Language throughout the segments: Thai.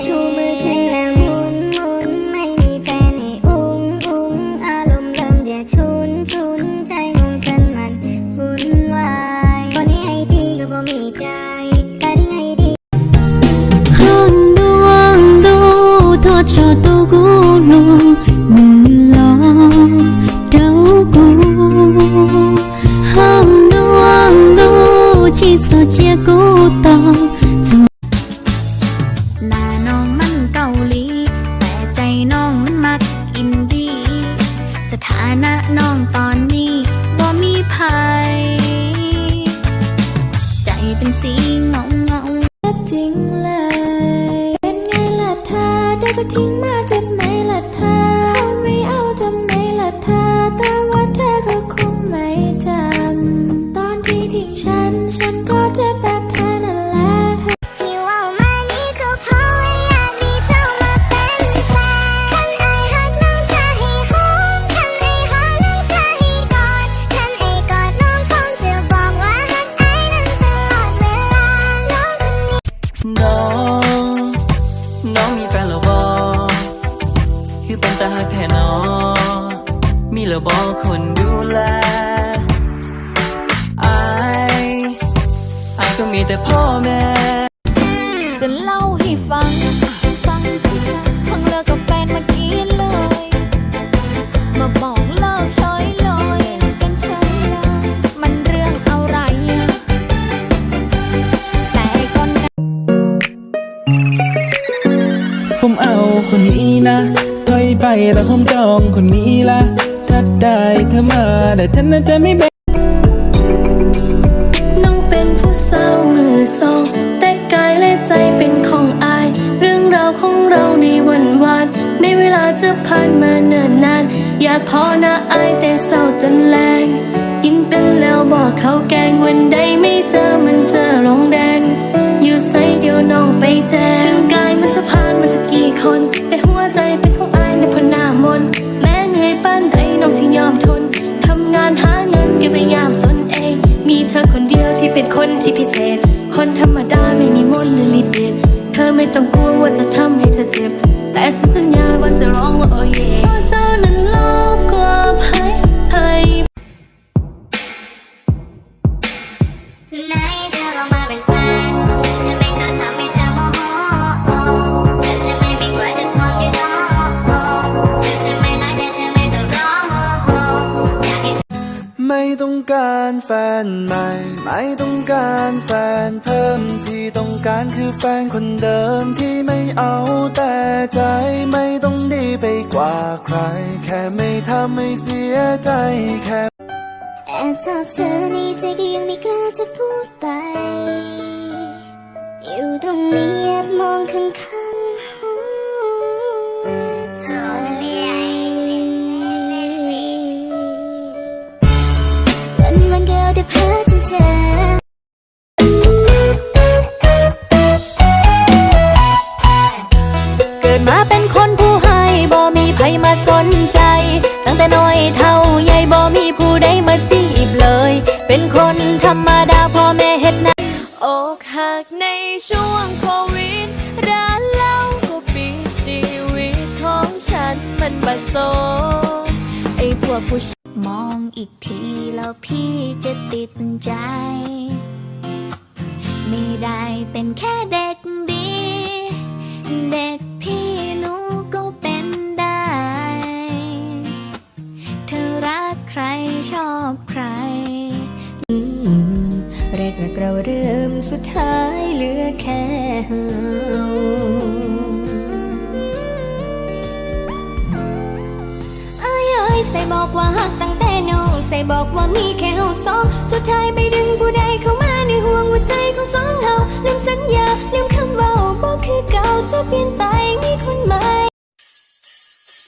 ชูมือขึ้นแล้วหมุนหมุนไม่มีแฟนให้อุ้งอุ้งอารมณ์เริ่มจะชุนชุนใจของฉันมันวุ่นวายคนนี้ให้ดีก็บ่มีใจแต่ที่ให้ดีhơn đuông đu thoát cho tu cũ lu mừng lo đâu cũ hơn đuông đu chỉ sợ chia cũ toหน้าน้องมันเกาหลีแต่ใจน้องมันมักอินดี้สถานะน้องตอนนี้บ่มีภัยใจเป็นสีงงงงจริงเลยเป็นไงล่ะเธอเดี๋ยวก็ทิ้งมาเจ็บไหมล่ะเธอไม่เอาจำไหมล่ะเธอแต่ว่าเธอก็คงไม่จำตอนที่ทิ้งฉันก็เจ็บแบบเธอนั่นแหละที่ว่ามานี่ก็เพราะว่าอยากมีเจ้ามาเป็นแฟนคันไอหักน้องจะให้หอมคันไอหอมน้องจะให้กอดคันไอกอดน้องคงจะบอกว่าหักไอนั้นตลอดเวลาน้องคนนี้น้องมีแฟนแล้วบ่คือเป็นตาหักแท้น้องมีแล้วบ่คนดูแลอายก็มีแต่พ่อแม่จะเล่าให้ฟังสิเพิ่งเลิกกับแฟนเมื่อกี้เลยมาบอกเลิกเฉยเลยกันเฉยเลยมันเรื่องอะไรแต่ก่อนผมเอาคนนี้นะถอยไปแต่ผมจองคนนี้ละถ้าได้เธอมาแต่ฉันน่าจะไม่แบ่งน้องเป็นผู้สาวมือสองแต่กายและใจเป็นของอายเรื่องราวของเราในวันวานไม่เวลาจะผ่านมาเนิ่นนานอยากพอนะอายแต่เศร้าจนแรงกินเป็นแล้วบอกเขาแกงวันใดไม่เจอมันเจอลงแดงอยู่ใส่เดียวน้องไปแจ้งถึงกายมันจะผ่านมาสักกี่คนแต่หัวใจเป็นของอายในพนามนแม้เหนื่อยปานใดน้องสิยอมทนทำงานหาเงินเก็บไว้ยามตนเองมีเธอคนเดียวที่เป็นคนที่พิเศษคนธรรมดาไม่มีมนต์หรือฤทธิ์เดชเธอไม่ต้องกลัวว่าจะทำให้เธอเจ็บแต่สัญญาว่าจะร้องว่าโอ้เย่เจ้านั้นโลกกว่าภัยไหนเธอลองมาเป็นแฟนฉันจะไม่กระทำให้เธอโมโหฉันจะไม่มีใครจะมองอยู่น้องฉันจะไม่ไล่แต่เธอไม่ต้องร้องอยากให้ไม่ต้องการแฟนใหม่ไม่ต้องการแฟนเพิ่มที่ต้องการคือแฟนคนเดิมที่ไม่เอาแต่ใจไม่ต้องดีไปกว่าใครแค่ไม่ทำให้เสียใจแค่แอบชอบเธอในใจก็ยังไม่กล้าจะพูดไปอยู่ตรงนี้แอบมองข้างๆหูเธอวันเกิดได้พบเธอเกิดมาเป็นคนผู้ให้บ่มีใครมาสนใจตั้งแต่น้อยเท่าใหญ่บ่มีผู้ใดมาจีบเลยเป็นคนธรรมดาพ่อแม่เฮ็ดนะอกหักในช่วงโควิดร้านเหล้าก็ปิดชีวิตของฉันมันบัดซบไอ้พวกผู้มองอีกทีแล้วพี่จะติดใจไม่ได้เป็นแค่เด็กดีเด็กพี่หนูก็เป็นได้เธอรักใครชอบใครแรกเราเริ่มสุดท้ายเหลือแค่ใส่บอกว่าหักตั้งแต่น้องใส่บอกว่ามีแค่เฮาสองสุดท้ายไปดึงผู้ใดเข้ามาในห่วงหัวใจของสองเฮาลืมสัญญาลืมคำว่าบอกคือเก่าจะเปลี่ยนไปมีคนใหม่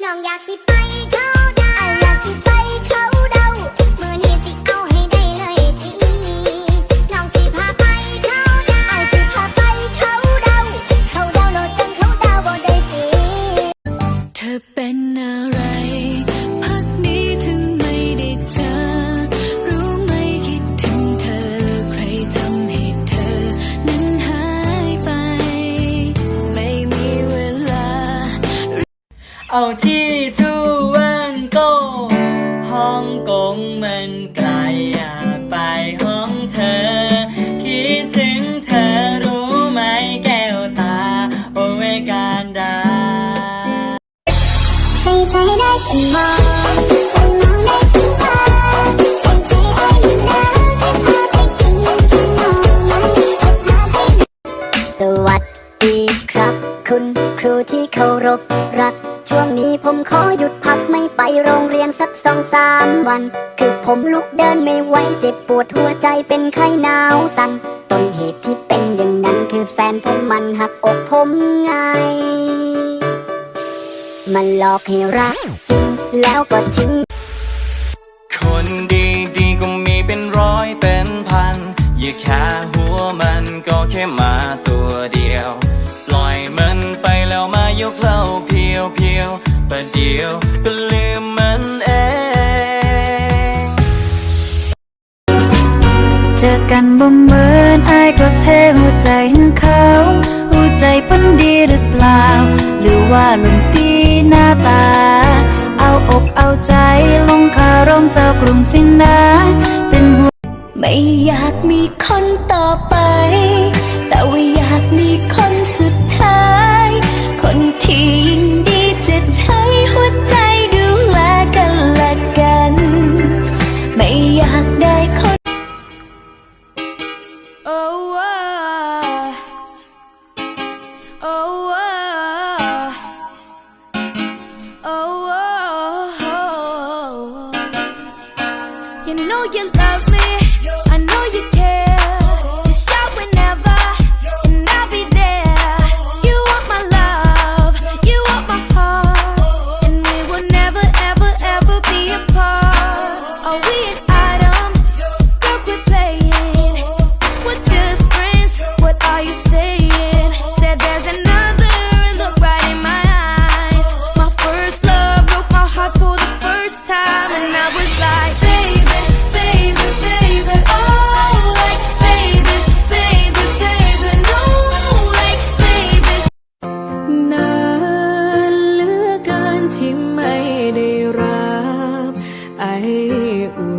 น้องอยากสิไปเข้าดาวอยากสิไปเข้าดาวมื้อนี้สิเอาให้ได้เลยทีน้องสิพาไปเข้าดาวสิพาไปเข้าดาวโลดจังเข้าดาวบ่ได้ตีเธอเป็นอะไร เอาที่ทุวันโกฮ่องกงมันไกลอยากไปห้องเธอ คิดถึงเธอรู้ไหมแก้วตา โอเวการดา ใส่ใจได้แต่มองแต่มองได้ถึงตาใส่ใจไอ้ยิ่งนะจะพาไปกินขนมมันจะพาไปสวัสดีครับ คุณครูที่เคารพรัก ช่วงนี้ผมขอหยุดพักไม่ไปโรงเรียนสัก2-3 วัน คือผมลุกเดินไม่ไหวเจ็บปวดหัวใจเป็นไข้หนาวสั่นต้นเหตุที่เป็นอย่างนั้นคือแฟนผมมันหักอกผมไง มันหลอกให้รักจริงแล้วก็ทิ้ง คนดีๆก็มีเป็นร้อยเป็นพัน อย่าแค่หัวมันก็แค่มาตัวเดียว ปล่อยมันไปแล้วมายกเล่าเพียวๆประเดี๋ยวก็ลืมมันเอง เจอกันบ่เหมือนอายก็เทหัวใจให้เขาหัวใจเพิ่นดีหรือเปล่า หรือว่าลมตีหน้าตา เอาอกเอาใจลงคารมเศร้ากรุงสินะเป็นหัว ไม่อยากมีคนต่อไป แต่ว่าอยากมีคนสุดท้าย คนที่ยินดีจะใช้หัวใจดูแลกันและกัน ไม่อยากได้คน Oh oh oh You know you love me, I know you care. Just shout whenever, and I'll be there. You want my love, you want my heart, and we will never, ever, ever be apart. Are we an item? Girl, quit playing. We're just friends. What are you saying? Said there's another look right in my eyes. My first love broke my heart for the first time, and I was like, baby, baby, baby, oh, like, baby, baby, baby, no, like, baby. นานเหลือเกินที่ไม่ได้รับไออุ่น